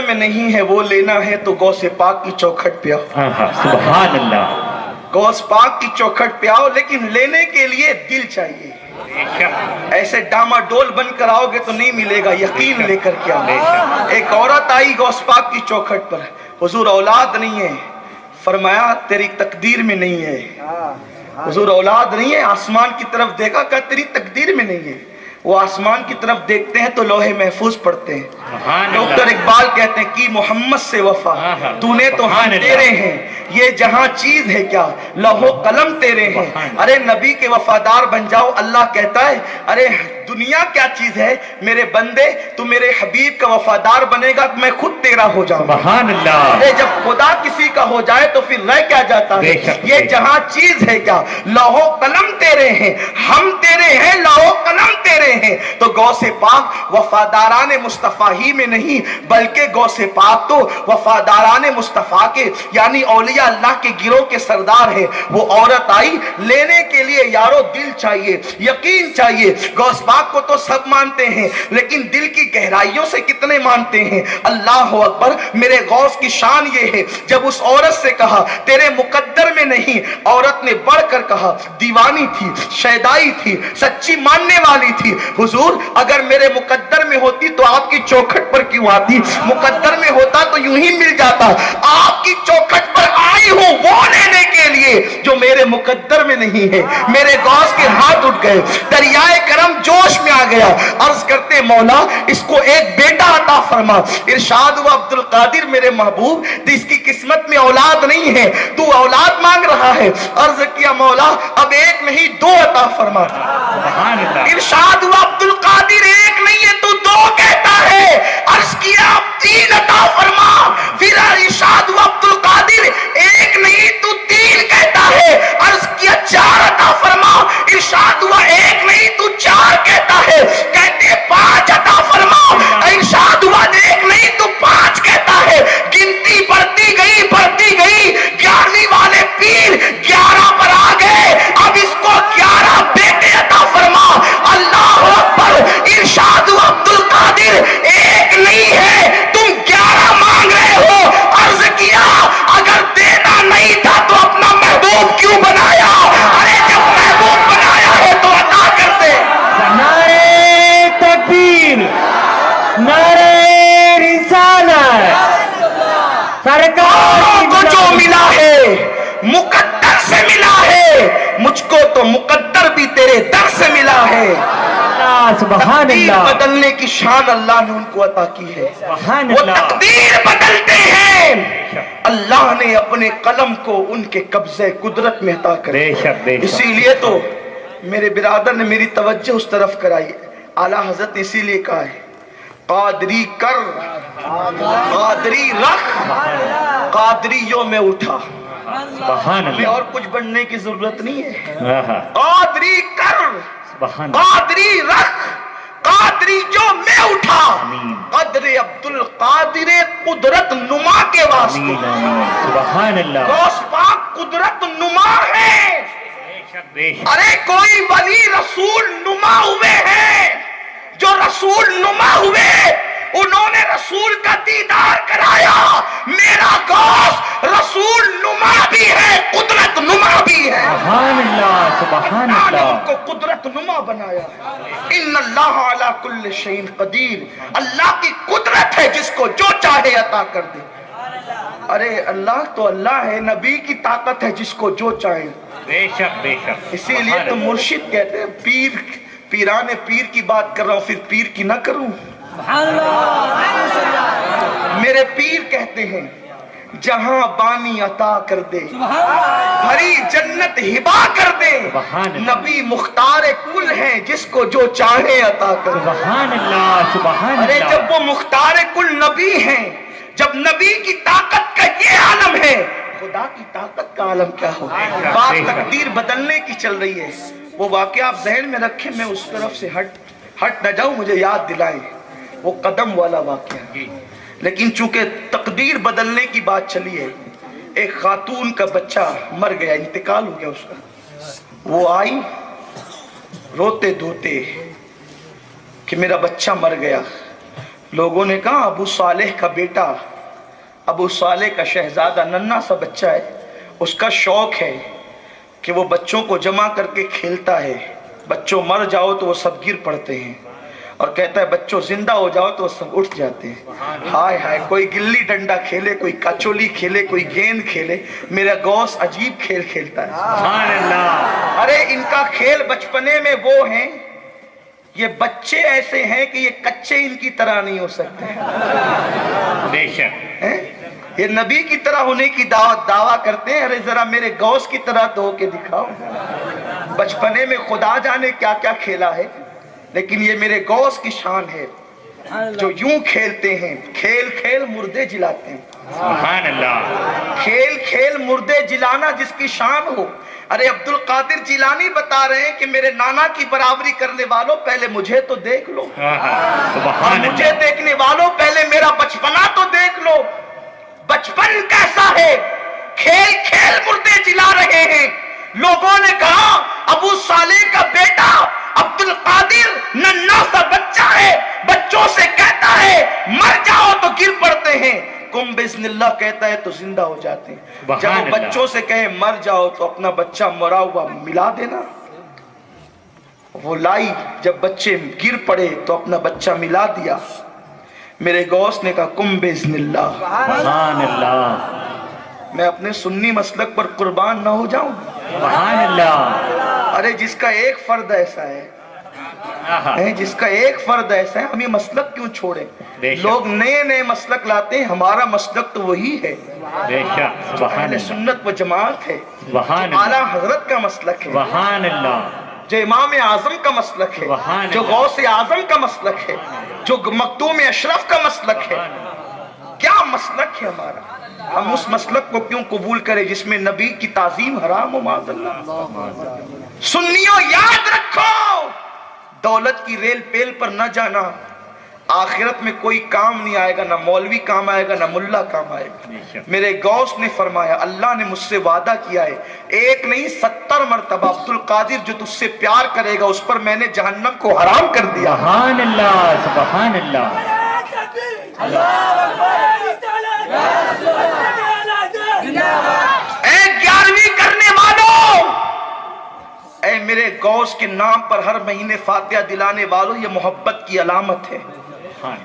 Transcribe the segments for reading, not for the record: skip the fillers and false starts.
में नहीं है वो लेना है तो गौसे पाक की चौखट पे आओ। सुभान अल्लाह। गौस पाक की चौखट पे आओ, लेकिन लेने के लिए दिल चाहिए। ऐसे डामाडोल बनकर आओगे तो नहीं मिलेगा, यकीन लेकर के आओ। एक औरत आई गौस पाक की चौखट पर, हुजूर औलाद नहीं है, फरमाया तेरी तकदीर में नहीं है। हुजूर औलाद नहीं है, आसमान की तरफ देखा, कहा तेरी तकदीर में नहीं है। वो आसमान की तरफ देखते हैं तो लोहे महफूज पढ़ते हैं। डॉक्टर इकबाल कहते हैं कि मोहम्मद से वफा तूने तो हम तेरे हैं, ये जहां चीज है क्या लौहो कलम तेरे हैं। अरे नबी के वफादार बन जाओ, अल्लाह कहता है अरे दुनिया क्या चीज है मेरे बंदे, तू मेरे हबीब का वफादार बनेगा तो मैं खुद तेरा हो जाऊंगा। सुभान अल्लाह। अरे जब खुदा किसी का हो जाए तो फिर रह क्या जाता है। ये जहां चीज है क्या लौहो कलम तेरे हैं, हम तेरे हैं, लौहो कलम तेरे हैं। तो गौसे पाक वफादाराने मुस्तफा ही में नहीं बल्कि गौसे पाक तो वफादाराने मुस्तफा के यानी औलिया अल्लाह के गिरोह के सरदार है। वो औरत आई, लेने के लिए यारो दिल चाहिए, यकीन चाहिए। गौस पाक को तो सब मानते हैं, लेकिन दिल की गहराइयों से कितने मानते हैं। अल्लाह अकबर। मेरे गौस की शान ये है, जब उस औरत से कहा तेरे मुकद्दर में नहीं, औरत ने बढ़कर कहा दीवानी थी, शैदाई थी, सच्ची मानने वाली थी। हुजूर अगर मेरे मुकद्दर में होती तो आपकी चौखट पर क्यों आती, मुकद्दर में होता तो यूं ही मिल जाता। आपकी चौखट पर आई हूं वो लेने के लिए जो मेरे मुकद्दर में नहीं है। मेरे गौस के हाथ उठ गए, दरियाए करम जोश में आ गया। अर्ज करते मौला इसको एक बेटा अता फरमा। इरशाद हुआ अब्दुल कादिर मेरे महबूब इसकी किस्मत में औलाद नहीं है, तू औलाद मांग रहा है। अर्ज किया मौला अब एक नहीं दो अता फरमा। इरशाद हुआ अब्दुल कादिर एक नहीं है तू दो कहता है। अर्ज किया अब तीन अता फरमा। फिर इरशाद हुआ अब्दुल कादिर एक नहीं तू तीन कहता है। अर्ज किया चार अता फरमा। इरशाद हुआ एक नहीं तू चार कहता है। कहते पांच अता फरमा। इरशाद हुआ एक नहीं तू पांच कहता है। गिनती बढ़ती गई 11वीं वाले पीर 11 पर आ गए। अब इसको 11 बेटे अता फरमा। अल्लाह अकबर। इरशाद हुआ अब्दुल कादिर एक नहीं है तुम 11 मांग रहे हो। अर्ज किया अगर देना नहीं था तो अपना महबूब क्यों बनाया। अरे जब महबूब बनाया है तो अता कर दे। नारे तकबीर, नारे रिसालत। सरकार को जो मिला है मुकद्दर से मिला है, मुझको तो मुकद्दर भी तेरे दर से मिला है। सुभान अल्लाह। बदलने की शान अल्लाह ने उनको अता की है। वो तकदीर बदलते हैं, अल्लाह ने अपने कलम को उनके कब्जे कुदरत में अता कर। इसीलिए तो मेरे बिरादर ने मेरी तवज्जो उस तरफ कराई। आला हजरत ने इसीलिए कहा है कादरी कर कादरी रख कादरियों में उठा। हमें और कुछ बनने की जरूरत नहीं है। कादरी कर कादरी रख कादरी जो मैं उठा। कदरे अब्दुल कादिर कुदरत नुमा के वास्ते। सुभान अल्लाह। गौस पाक कुदरत नुमा है। अरे कोई वली रसूल नुमा हुए हैं, जो रसूल नुमा हुए उन्होंने रसूल का दीदार कराया। मेरा गौस रसूल नुमा भी है, कुदरत नुमा भी है। सुभान अल्लाह, सुभान अल्लाह। उनको कुदरत नुमा बनाया है। इन्नल्लाह अला कुल्लि शैइन कदीर। अल्लाह की कुदरत है, जिसको जो चाहे अता कर दे। अरे अल्लाह तो अल्लाह है, नबी की ताकत है जिसको जो चाहे। बेशक बेशक। इसीलिए तो मुर्शिद कहते हैं पीर पीराने पीर की बात कर रहा हूं, फिर पीर की ना करूं। मेरे पीर कहते हैं जहां बानी अता कर दे, भरी जन्नत हिबा कर दे। नबी मुख्तार कुल है, जिसको जो चाहे अता कर। सुभान अल्लाह, सुभान अल्लाह। अरे जब वो मुख्तार कुल नबी हैं, जब नबी की ताकत का ये आलम है, खुदा की ताकत का आलम क्या हो। बात तकदीर बदलने की चल रही है। वो वाकया आप जहन में रखें, मैं उस तरफ से हट न जाऊं, मुझे याद दिलाएं वो कदम वाला वाकया। लेकिन चूंकि तकदीर बदलने की बात चली है, एक खातून का बच्चा मर गया, इंतकाल हो गया उसका। वो आई रोते धोते कि मेरा बच्चा मर गया। لوگوں نے کہا ابو صالح کا بیٹا، ابو صالح کا شہزادہ ننھا سا بچہ ہے، اس کا شوق ہے کہ وہ بچوں کو جمع کر کے کھیلتا ہے، بچوں مر جاؤ تو وہ سب گر پڑتے ہیں، اور کہتا ہے بچوں زندہ ہو جاؤ تو وہ سب اٹھ جاتے ہیں۔ ہائے ہائے، کوئی گلی ڈنڈا کھیلے، کوئی کچولی کھیلے، کوئی گیند کھیلے، میرا غوث عجیب کھیل کھیلتا ہے۔ سبحان اللہ۔ ارے ان کا کھیل بچپنے میں وہ ہیں، یہ بچے ایسے ہیں کہ یہ کچے ان کی طرح نہیں ہو سکتے، بے شک۔ یہ نبی کی طرح ہونے کی دعویٰ کرتے ہیں، ارے ذرا میرے غوث کی طرح تو ہو کے دکھاؤ۔ بچپنے میں خدا جانے کیا کیا کھیلا ہے، لیکن یہ میرے غوث کی شان ہے جو یوں کھیلتے ہیں، کھیل کھیل مردے جلاتے ہیں۔ سبحان اللہ۔ کھیل کھیل مردے جلانا جس کی شان ہو۔ ارے عبد القادر جیلانی بتا رہے ہیں کہ میرے نانا کی برابری کرنے والوں پہلے مجھے تو دیکھ لو، سبحان مجھے اللہ۔ دیکھنے والوں پہلے میرا بچپنا تو دیکھ لو، بچپن کیسا ہے، کھیل کھیل مردے جلا رہے ہیں۔ لوگوں نے کہا ابو صالح کا بیٹا عبد القادر ننھا سا بچہ ہے، بچوں سے کہتا ہے مر جاؤ تو گر پڑتے ہیں، کم بسم اللہ کہتا ہے تو زندہ ہو جاتے ہیں۔ جب وہ بچوں سے کہے مر جاؤ تو اپنا بچہ مرا ہوا ملا دینا، وہ لائی، جب بچے گر پڑے تو اپنا بچہ ملا دیا۔ میرے غوث نے کہا کم بسم اللہ۔ سبحان اللہ۔ میں اپنے سنی مسلک پر قربان نہ ہو جاؤں؟ سبحان اللہ۔ ارے جس کا ایک فرد ایسا ہے، جس کا ایک فرد ایسا ہے، ہم یہ مسلک کیوں چھوڑیں؟ لوگ نئے نئے مسلک لاتے ہیں، ہمارا مسلک تو وہی ہے، بے شک۔ سبحان اہل اللہ۔ سنت و جماعت ہے، سبحان اعلیٰ اللہ۔ حضرت کا مسلک ہے، سبحان اللہ۔ جو امام اعظم کا مسلک ہے، جو غوث اعظم کا مسلک ہے، جو مخدوم اشرف کا مسلک ہے۔ کیا مسلک ہے ہمارا؟ ہم اس مسلک کو کیوں قبول کریں جس میں نبی کی تعظیم حرام ہو؟ معاذ اللہ۔ سنیوں یاد رکھو، دولت کی ریل پیل پر نہ جانا، آخرت میں کوئی کام نہیں آئے گا، نہ مولوی کام آئے گا، نہ ملا کام آئے گا۔ میرے غوث نے فرمایا اللہ نے مجھ سے وعدہ کیا ہے، ایک نہیں 70 مرتبہ عبد القادر جو تجھ سے پیار کرے گا اس پر میں نے جہنم کو حرام کر دیا۔ سبحان اللہ۔ سبحان اللہ۔ اے 11ویں کرنے والوں، اے میرے غوث کے نام پر ہر مہینے فاتحہ دلانے والوں، یہ محبت کی علامت ہے،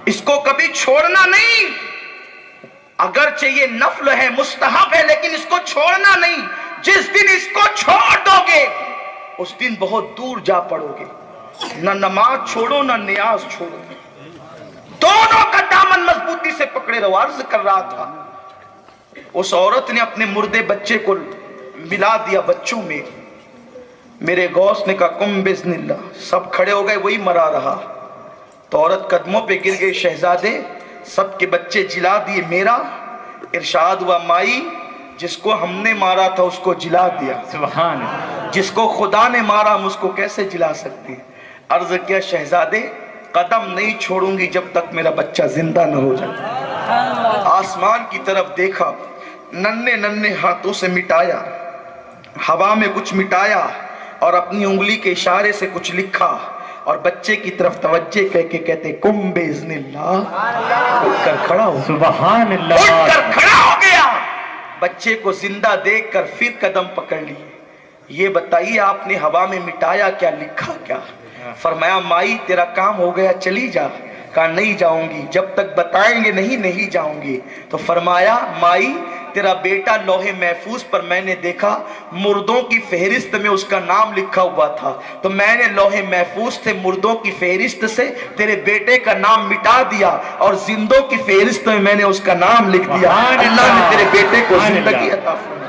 اس کو کبھی چھوڑنا نہیں۔ اگرچہ یہ نفل ہے، مستحب ہے، لیکن اس کو چھوڑنا نہیں۔ جس دن اس کو چھوڑ دو گے اس دن بہت دور جا پڑو گے۔ نہ نماز چھوڑو نہ نیاز چھوڑو، دونوں کا دامن مضبوطی سے پکڑے رہو۔ عرض کر رہا تھا اس عورت نے اپنے مردے بچے کو ملا دیا بچوں میں۔ میرے غوث نے کہا کم بسم اللہ، سب کھڑے ہو گئے، وہی مرا رہا۔ تو عورت قدموں پہ گر گئی، شہزادے سب کے بچے جلا دیے، میرا؟ ارشاد ہوا مائی جس کو ہم نے مارا تھا اس کو جلا دیا، سبحان اللہ۔ جس کو خدا نے مارا ہم اس کو کیسے جلا سکتے ہیں؟ عرض کیا شہزادے قدم نہیں چھوڑوں گی جب تک میرا بچہ زندہ نہ ہو جائے۔ آسمان کی طرف دیکھا، ننھے ننھے ہاتھوں سے مٹایا، ہوا میں کچھ مٹایا اور اپنی انگلی کے اشارے سے کچھ لکھا، اور بچے کی طرف توجہ کہہ کے کہتے کم باذن اللہ، اٹھ کر کھڑا ہو، سبحان اللہ۔ اٹھ کر کھڑا ہو گیا۔ بچے کو زندہ دیکھ کر پھر قدم پکڑ لیے۔ یہ بتائیے آپ نے ہوا میں مٹایا کیا، لکھا کیا؟ فرمایا مائی تیرا کام ہو گیا، چلی جا۔ کہا نہیں جاؤں گی، جب تک بتائیں گے نہیں جاؤں گی۔ تو فرمایا مائی تیرا بیٹا لوح محفوظ پر میں نے دیکھا مردوں کی فہرست میں اس کا نام لکھا ہوا تھا، تو میں نے لوح محفوظ سے مردوں کی فہرست سے تیرے بیٹے کا نام مٹا دیا اور زندوں کی فہرست میں میں نے اس کا نام لکھ دیا۔ اللہ نے تیرے بیٹے کو زندگی عطا فرمائی۔